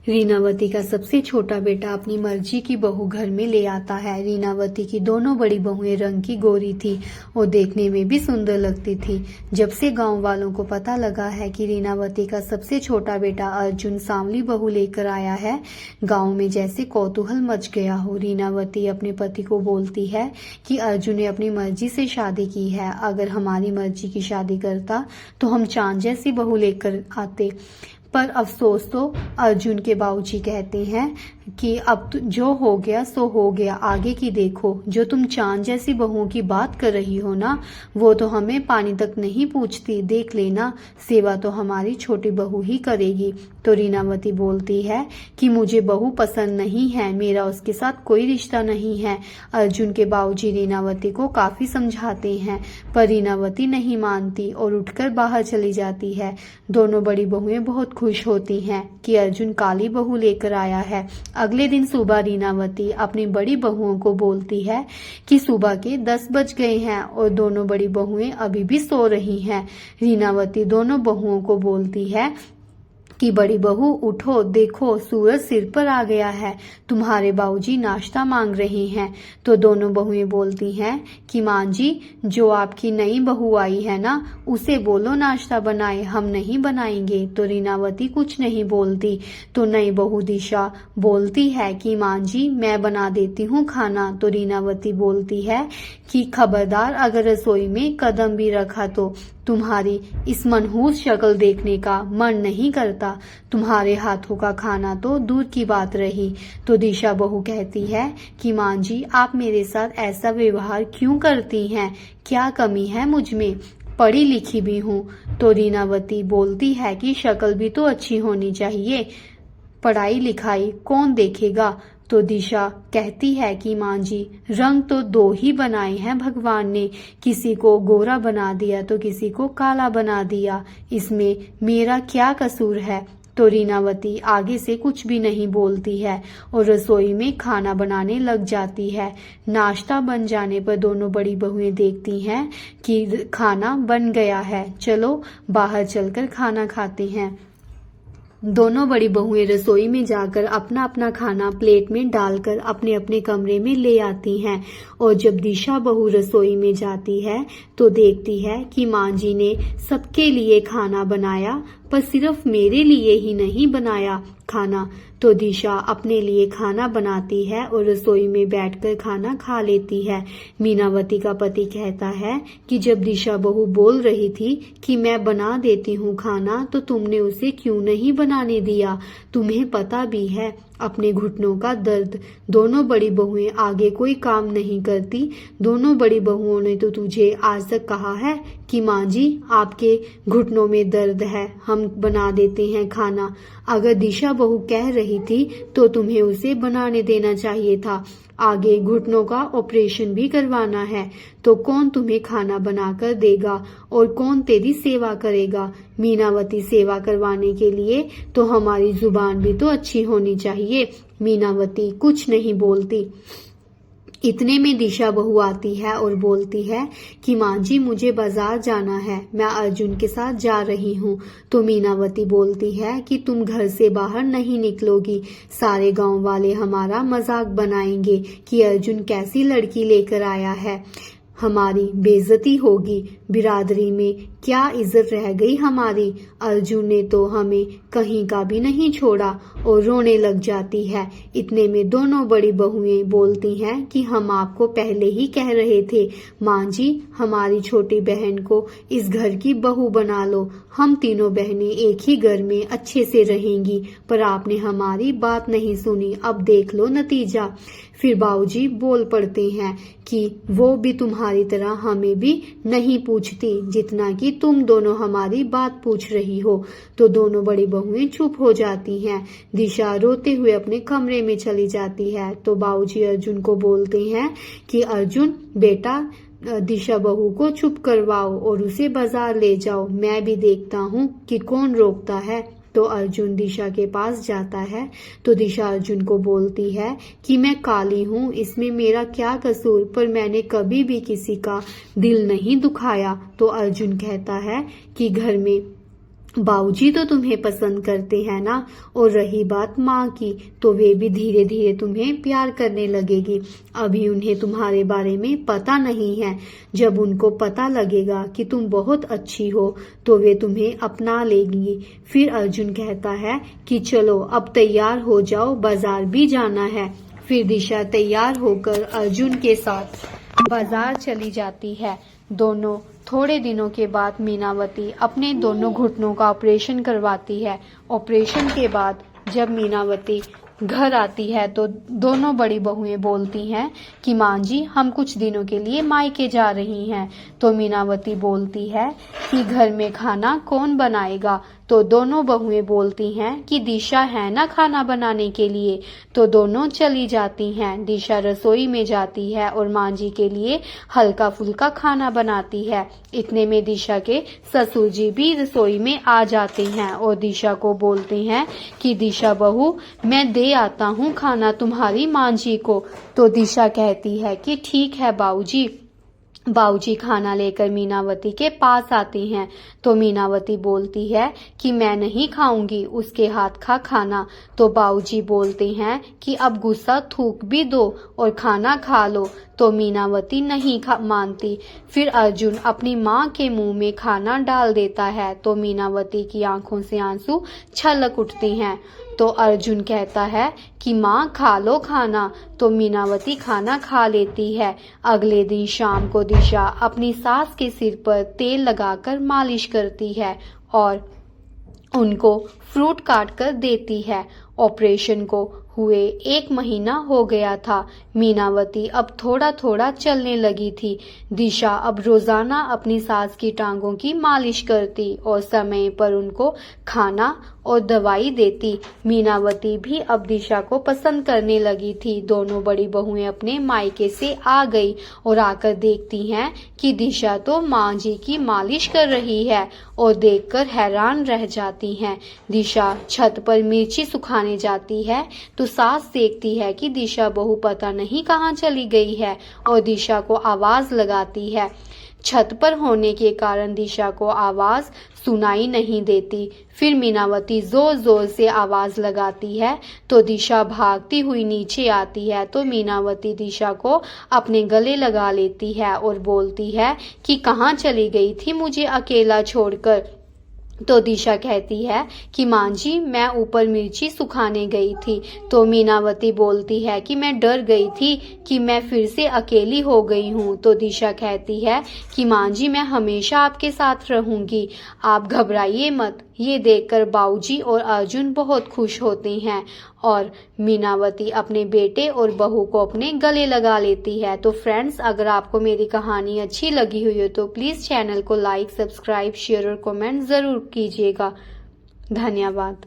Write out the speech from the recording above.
रीनावती का सबसे छोटा बेटा अपनी मर्जी की बहू घर में ले आता है। रीनावती की दोनों बड़ी बहुएं रंग की गोरी थी और देखने में भी सुंदर लगती थी। जब से गांव वालों को पता लगा है कि रीनावती का सबसे छोटा बेटा अर्जुन सांवली बहू लेकर आया है, गांव में जैसे कौतूहल मच गया हो। रीनावती अपने पति को बोलती है कि अर्जुन ने अपनी मर्जी से शादी की है, अगर हमारी मर्जी की शादी करता तो हम चांद जैसी बहू लेकर आते। पर अफसोस तो अर्जुन के बाबूजी कहते हैं कि अब जो हो गया सो हो गया, आगे की देखो। जो तुम चांद जैसी बहुओं की बात कर रही हो ना, वो तो हमें पानी तक नहीं पूछती, देख लेना, सेवा तो हमारी छोटी बहू ही करेगी। तो रीनावती बोलती है कि मुझे बहू पसंद नहीं है, मेरा उसके साथ कोई रिश्ता नहीं है। अर्जुन के बाबूजी रीनावती को काफी समझाते हैं, पर रीनावती नहीं मानती और उठकर बाहर चली जाती है। दोनों बड़ी बहुएं बहुत खुश होती हैं कि अर्जुन काली बहू लेकर आया है। अगले दिन सुबह रीनावती अपनी बड़ी बहुओं को बोलती है कि सुबह के 10 बज गए हैं और दोनों बड़ी बहुएं अभी भी सो रही हैं। रीनावती दोनों बहुओं को बोलती है कि बड़ी बहू उठो, देखो सूरज सिर पर आ गया है, तुम्हारे बाबूजी नाश्ता मांग रहे हैं। तो दोनों बहुएं बोलती हैं कि माँ जी, जो आपकी नई बहू आई है ना, उसे बोलो नाश्ता बनाए, हम नहीं बनाएंगे। तो रीनावती कुछ नहीं बोलती। तो नई बहू दिशा बोलती है कि माँ जी, मैं बना देती हूँ खाना। तो रीनावती बोलती है कि खबरदार, अगर रसोई में कदम भी रखा तो तुम्हारी इस मनहूस शक्ल देखने का मन नहीं करता, तुम्हारे हाथों का खाना तो दूर की बात रही। तो दिशा बहू कहती है कि माँ जी, आप मेरे साथ ऐसा व्यवहार क्यों करती हैं, क्या कमी है मुझ में, पढ़ी लिखी भी हूँ। तो रीनावती बोलती है कि शक्ल भी तो अच्छी होनी चाहिए, पढ़ाई लिखाई कौन देखेगा। तो दिशा कहती है कि माँ जी, रंग तो 2 ही बनाए हैं भगवान ने, किसी को गोरा बना दिया तो किसी को काला बना दिया, इसमें मेरा क्या कसूर है। तो रीनावती आगे से कुछ भी नहीं बोलती है और रसोई में खाना बनाने लग जाती है। नाश्ता बन जाने पर दोनों बड़ी बहुएं देखती हैं कि खाना बन गया है, चलो बाहर चलकर खाना खाते हैं। दोनों बड़ी बहुएं रसोई में जाकर अपना अपना खाना प्लेट में डालकर अपने अपने कमरे में ले आती हैं। और जब दिशा बहू रसोई में जाती है तो देखती है कि माँ जी ने सबके लिए खाना बनाया, पर सिर्फ मेरे लिए ही नहीं बनाया खाना। तो दिशा अपने लिए खाना बनाती है और रसोई में बैठकर खाना खा लेती है। मीनावती का पति कहता है कि जब दिशा बहू बोल रही थी कि मैं बना देती हूँ खाना, तो तुमने उसे क्यों नहीं बनाने दिया, तुम्हें पता भी है अपने घुटनों का दर्द। दोनों बड़ी बहुएं आगे कोई काम नहीं करती। दोनों बड़ी बहुओं ने तो तुझे आज तक कहा है कि माँ जी, आपके घुटनों में दर्द है, हम बना देते हैं खाना। अगर दिशा बहू कह रही थी तो तुम्हें उसे बनाने देना चाहिए था। आगे घुटनों का ऑपरेशन भी करवाना है, तो कौन तुम्हें खाना बनाकर देगा और कौन तेरी सेवा करेगा। मीनावती, सेवा करवाने के लिए तो हमारी जुबान भी तो अच्छी होनी चाहिए। मीनावती कुछ नहीं बोलती। इतने में दिशा बहू आती है और बोलती है कि माँ जी, मुझे बाजार जाना है, मैं अर्जुन के साथ जा रही हूँ। तो मीनावती बोलती है कि तुम घर से बाहर नहीं निकलोगी, सारे गांव वाले हमारा मजाक बनाएंगे कि अर्जुन कैसी लड़की लेकर आया है, हमारी बेइज्जती होगी, बिरादरी में क्या इज्जत रह गई हमारी। अर्जुन ने तो हमें कहीं का भी नहीं छोड़ा, और रोने लग जाती है। इतने में दोनों बड़ी बहुएं बोलती हैं कि हम आपको पहले ही कह रहे थे माँ जी, हमारी छोटी बहन को इस घर की बहू बना लो, हम तीनों बहनें एक ही घर में अच्छे से रहेंगी, पर आपने हमारी बात नहीं सुनी, अब देख लो नतीजा। फिर बाबूजी बोल पड़ते हैं कि वो भी तुम्हारी तरह हमें भी नहीं पूछती जितना कि तुम दोनों हमारी बात पूछ रही हो। तो दोनों बड़ी बहुएं चुप हो जाती हैं। दिशा रोते हुए अपने कमरे में चली जाती है। तो बाबूजी अर्जुन को बोलते हैं कि अर्जुन बेटा, दिशा बहू को चुप करवाओ और उसे बाजार ले जाओ, मैं भी देखता हूँ कि कौन रोकता है। तो अर्जुन दिशा के पास जाता है। तो दिशा अर्जुन को बोलती है कि मैं काली हूँ, इसमें मेरा क्या कसूर, पर मैंने कभी भी किसी का दिल नहीं दुखाया। तो अर्जुन कहता है कि घर में बाबूजी तो तुम्हें पसंद करते हैं ना, और रही बात माँ की, तो वे भी धीरे धीरे तुम्हें प्यार करने लगेगी। अभी उन्हें तुम्हारे बारे में पता नहीं है। जब उनको पता लगेगा कि तुम बहुत अच्छी हो तो वे तुम्हें अपना लेंगी। फिर अर्जुन कहता है कि चलो अब तैयार हो जाओ, बाजार भी जाना है। फिर दिशा तैयार होकर अर्जुन के साथ बाजार चली जाती है। दोनों थोड़े दिनों के बाद मीनावती अपने दोनों घुटनों का ऑपरेशन करवाती है। ऑपरेशन के बाद जब मीनावती घर आती है तो दोनों बड़ी बहुएं बोलती हैं कि माँ जी हम कुछ दिनों के लिए मायके जा रही हैं। तो मीनावती बोलती है कि घर में खाना कौन बनाएगा। तो दोनों बहुएं बोलती हैं कि दिशा है ना खाना बनाने के लिए। तो दोनों चली जाती हैं। दिशा रसोई में जाती है और माँ जी के लिए हल्का फुल्का खाना बनाती है। इतने में दिशा के ससुर जी भी रसोई में आ जाते हैं और दिशा को बोलते हैं कि दिशा बहू मैं दे आता हूँ खाना तुम्हारी माँ जी को। तो दिशा कहती है कि ठीक है बाऊजी। बाऊजी खाना लेकर मीनावती के पास आती हैं। तो मीनावती बोलती है कि मैं नहीं खाऊंगी उसके हाथ का खाना। तो बाऊजी बोलते हैं कि अब गुस्सा थूक भी दो और खाना खा लो। तो मीनावती नहीं मानती। फिर अर्जुन अपनी माँ के मुंह में खाना डाल देता है। तो मीनावती की आंखों से आंसू छलक उठते हैं। तो अर्जुन कहता है कि माँ खा लो खाना। तो मीनावती खाना खा लेती है। अगले दिन शाम को दिशा अपनी सास के सिर पर तेल लगाकर मालिश करती है और उनको फ्रूट काट कर देती है। ऑपरेशन को हुए 1 महीना हो गया था। मीनावती अब थोड़ा थोड़ा चलने लगी थी। दिशा अब रोजाना अपनी सास की टांगों की मालिश करती और समय पर उनको खाना और दवाई देती। मीनावती भी अब दिशा को पसंद करने लगी थी। दोनों बड़ी बहुएं अपने मायके से आ गई और आकर देखती हैं कि दिशा तो माँ जी की मालिश कर रही है और देखकर हैरान रह जाती हैं। दिशा छत पर मिर्ची सुखाने जाती है तो सास देखती है कि दिशा बहू पता नहीं कहाँ चली गई है और दिशा को आवाज लगाती है। छत पर होने के कारण दिशा को आवाज सुनाई नहीं देती। फिर मीनावती जोर जोर से आवाज लगाती है तो दिशा भागती हुई नीचे आती है। तो मीनावती दिशा को अपने गले लगा लेती है और बोलती है कि कहाँ चली गई थी मुझे अकेला छोड़कर। तो दिशा कहती है कि माँ जी मैं ऊपर मिर्ची सुखाने गई थी। तो मीनावती बोलती है कि मैं डर गई थी कि मैं फिर से अकेली हो गई हूँ। तो दिशा कहती है कि माँ जी मैं हमेशा आपके साथ रहूंगी, आप घबराइए मत। ये देखकर बाऊजी और अर्जुन बहुत खुश होते हैं और मीनावती अपने बेटे और बहू को अपने गले लगा लेती है। तो फ्रेंड्स अगर आपको मेरी कहानी अच्छी लगी हुई हो तो प्लीज़ चैनल को लाइक, सब्सक्राइब, शेयर और कमेंट ज़रूर कीजिएगा। धन्यवाद।